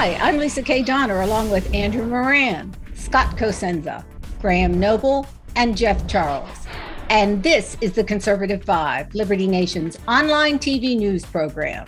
Hi, I'm Lisa K. Donner, along with Andrew Moran, Scott Cosenza, Graham Noble, and Jeff Charles. And this is the Conservative Vibe, Liberty Nation's online TV news program.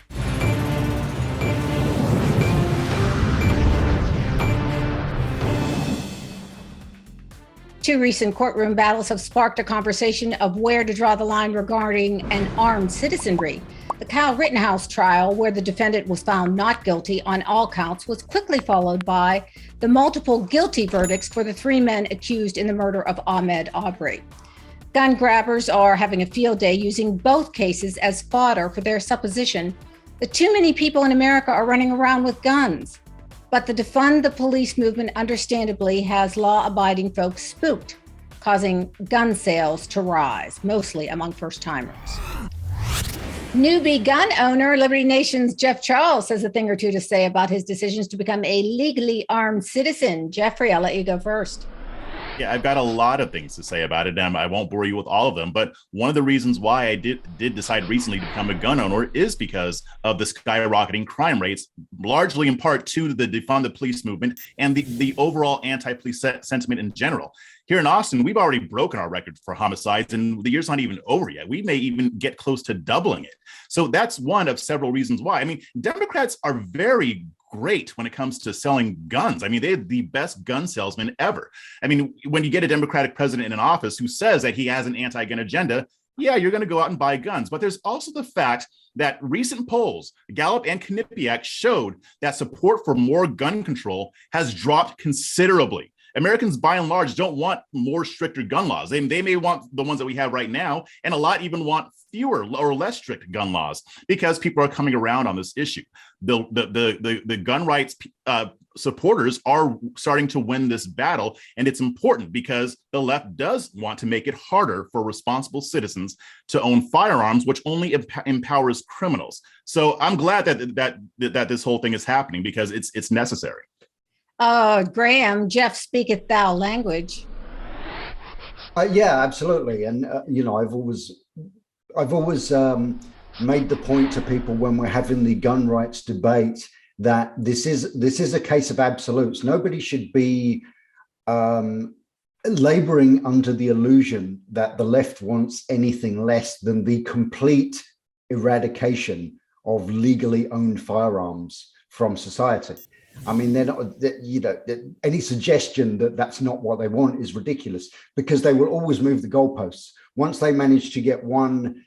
Two recent courtroom battles have sparked a conversation of where to draw the line regarding an armed citizenry. The Kyle Rittenhouse trial, where the defendant was found not guilty on all counts, was quickly followed by the multiple guilty verdicts for the three men accused in the murder of Ahmaud Arbery. Gun grabbers are having a field day using both cases as fodder for their supposition that too many people in America are running around with guns. But the Defund the Police movement understandably has law-abiding folks spooked, causing gun sales to rise, mostly among first-timers. Newbie gun owner Liberty Nation's Jeff Charles has a thing or two to say about his decisions to become a legally armed citizen. Jeffrey, I'll let you go first. Yeah, I've got a lot of things to say about it, and I won't bore you with all of them. But one of the reasons why I did decide recently to become a gun owner is because of the skyrocketing crime rates, largely in part to the Defund the Police movement and the overall anti-police sentiment in general. Here in Austin, we've already broken our record for homicides, and the year's not even over yet. We may even get close to doubling it. So that's one of several reasons why. I mean, Democrats are very great when it comes to selling guns. I mean, they're the best gun salesmen ever. I mean, when you get a Democratic president in an office who says that he has an anti-gun agenda, yeah, you're going to go out and buy guns. But there's also the fact that recent polls, Gallup and Quinnipiac, showed that support for more gun control has dropped considerably. Americans, by and large, don't want more stricter gun laws. They may want the ones that we have right now, and a lot even want fewer or less strict gun laws because people are coming around on this issue. The gun rights supporters are starting to win this battle, and it's important because the left does want to make it harder for responsible citizens to own firearms, which only empowers criminals. So I'm glad that this whole thing is happening because it's necessary. Graham, Jeff speaketh thou language. Yeah, absolutely. And, I've always made the point to people when we're having the gun rights debate that this is a case of absolutes. Nobody should be laboring under the illusion that the left wants anything less than the complete eradication of legally owned firearms from society. I mean, they're not, any suggestion that that's not what they want is ridiculous because they will always move the goalposts. Once they manage to get one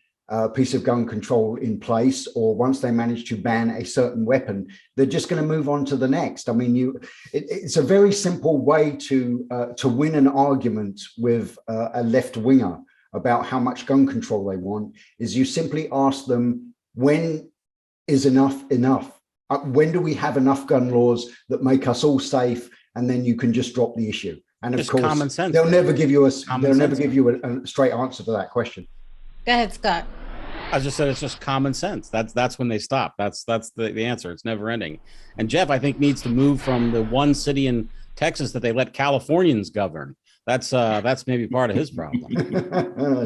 piece of gun control in place, or once they manage to ban a certain weapon, they're just going to move on to the next. I mean, it's a very simple way to win an argument with a left winger about how much gun control they want. Is you simply ask them, when is enough enough? When do we have enough gun laws that make us all safe? And then you can just drop the issue. And of course, common sense. They'll never give you a straight answer to that question. Go ahead, Scott. I just said it's just common sense. That's when they stop. That's the answer. It's never ending. And Jeff, I think, needs to move from the one city in Texas that they let Californians govern. That's maybe part of his problem.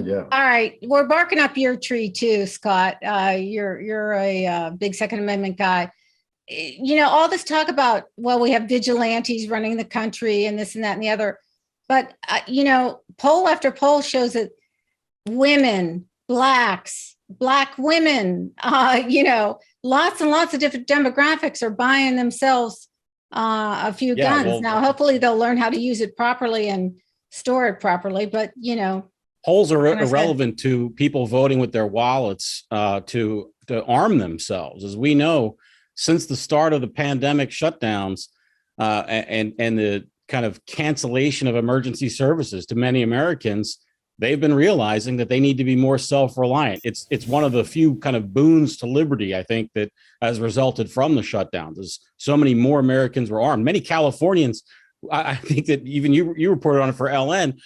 Yeah. All right, we're barking up your tree too, Scott. You're a big Second Amendment guy. All this talk about, well, we have vigilantes running the country and this and that and the other. But, poll after poll shows that women, Black women, lots and lots of different demographics are buying themselves a few guns. Well, now, hopefully they'll learn how to use it properly and store it properly. But, polls are irrelevant to people voting with their wallets to arm themselves. As we know, since the start of the pandemic shutdowns and the kind of cancellation of emergency services to many Americans, they've been realizing that they need to be more self-reliant. It's one of the few kind of boons to liberty, I think, that has resulted from the shutdowns. As so many more Americans were armed. Many Californians, I think that even you reported on it for LN,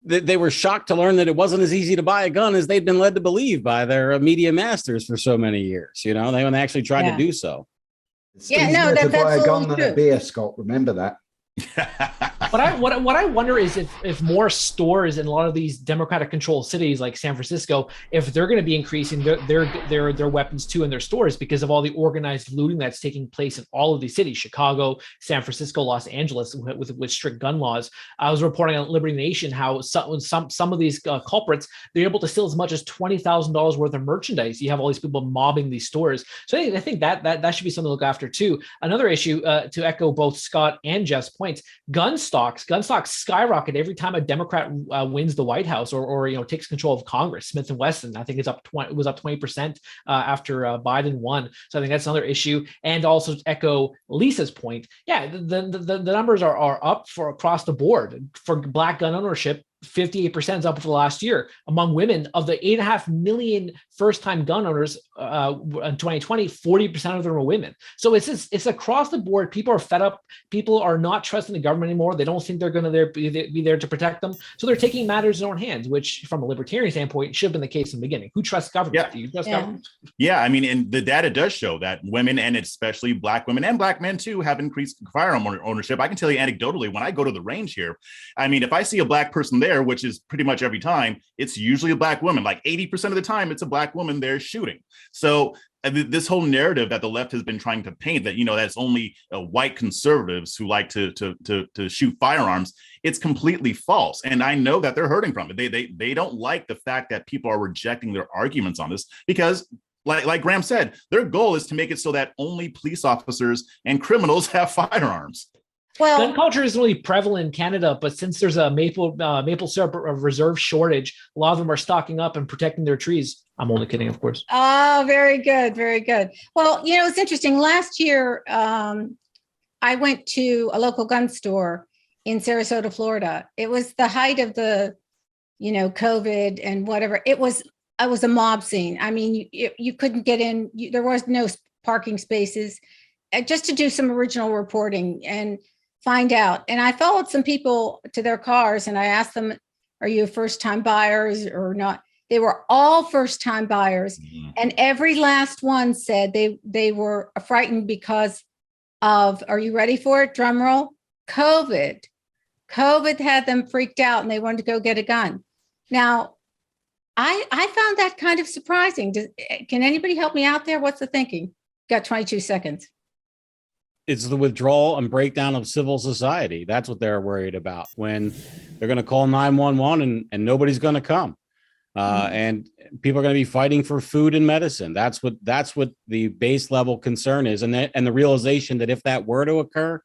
they were shocked to learn that it wasn't as easy to buy a gun as they'd been led to believe by their media masters for so many years. When they actually tried to do so. It's easier to buy a gun than a beer, Scott. Remember that. What I wonder is if more stores in a lot of these Democratic controlled cities like San Francisco, if they're going to be increasing their weapons too in their stores because of all the organized looting that's taking place in all of these cities, Chicago, San Francisco, Los Angeles, with strict gun laws. I was reporting on Liberty Nation how some of these culprits, they're able to steal as much as $20,000 worth of merchandise. You have all these people mobbing these stores. So I think that should be something to look after too. Another issue, to echo both Scott and Jeff's points, gun stocks skyrocket every time a Democrat wins the White House or takes control of Congress. Smith and Wesson, I think it was up 20% after Biden won. So I think that's another issue. And also to echo Lisa's point, yeah, the numbers are up for across the board for Black gun ownership. 58% is up for the last year. Among women, of the 8.5 million first-time gun owners in 2020, 40% of them are women. So it's across the board. People are fed up. People are not trusting the government anymore. They don't think they're going to be there to protect them. So they're taking matters in their own hands, which from a libertarian standpoint should have been the case in the beginning. Who trusts government? Yeah. Do you trust government? Yeah, I mean, and the data does show that women, and especially Black women and Black men too, have increased firearm ownership. I can tell you anecdotally, when I go to the range here, I mean, if I see a Black person there, which is pretty much every time, it's usually a Black woman. Like 80% of the time, it's a Black woman there shooting. So this whole narrative that the left has been trying to paint that, that's only white conservatives who like to shoot firearms, it's completely false. And I know that they're hurting from it. They don't like the fact that people are rejecting their arguments on this because, like Graham said, their goal is to make it so that only police officers and criminals have firearms. Well, gun culture is really prevalent in Canada, but since there's a maple syrup reserve shortage, a lot of them are stocking up and protecting their trees. I'm only kidding, of course. Oh, very good. Very good. Well, it's interesting. Last year, I went to a local gun store in Sarasota, Florida. It was the height of the, COVID and whatever. It was a mob scene. I mean, you couldn't get in. There was no parking spaces. Just to do some original reporting and find out. And I followed some people to their cars and I asked them, are you first-time buyers or not? They were all first-time buyers. Mm-hmm. And every last one said they were frightened because of, are you ready for it? Drum roll. COVID. COVID had them freaked out and they wanted to go get a gun. Now, I found that kind of surprising. Can anybody help me out there? What's the thinking? Got 22 seconds. It's the withdrawal and breakdown of civil society. That's what they're worried about when they're going to call 911 and nobody's going to come. And people are going to be fighting for food and medicine. That's what the base level concern is. And the realization that if that were to occur,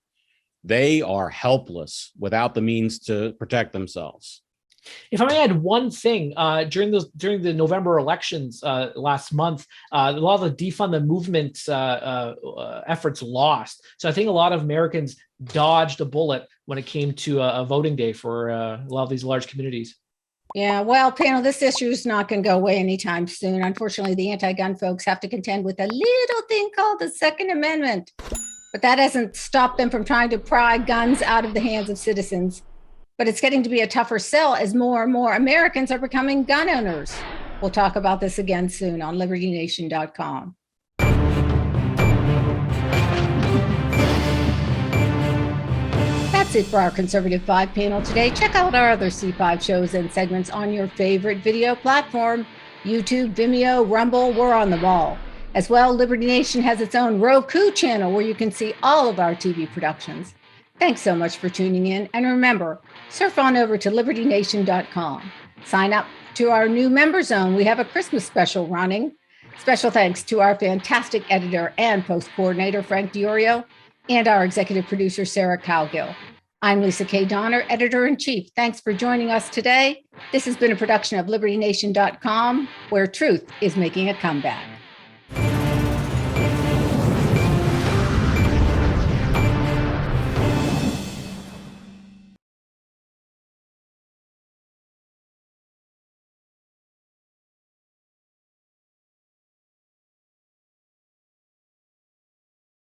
they are helpless without the means to protect themselves. If I may add one thing, during the November elections last month, a lot of the defund the movement efforts lost. So I think a lot of Americans dodged a bullet when it came to a voting day for a lot of these large communities. Yeah, well, panel, this issue is not going to go away anytime soon. Unfortunately, the anti-gun folks have to contend with a little thing called the Second Amendment. But that hasn't stopped them from trying to pry guns out of the hands of citizens. But it's getting to be a tougher sell as more and more Americans are becoming gun owners. We'll talk about this again soon on libertynation.com. That's it for our Conservative 5 panel today. Check out our other C5 shows and segments on your favorite video platform, YouTube, Vimeo, Rumble, we're on the wall. As well, Liberty Nation has its own Roku channel where you can see all of our TV productions. Thanks so much for tuning in. And remember, surf on over to libertynation.com. Sign up to our new member zone. We have a Christmas special running. Special thanks to our fantastic editor and post coordinator, Frank Diorio, and our executive producer, Sarah Cowgill. I'm Lisa K. Donner, editor-in-chief. Thanks for joining us today. This has been a production of libertynation.com, where truth is making a comeback.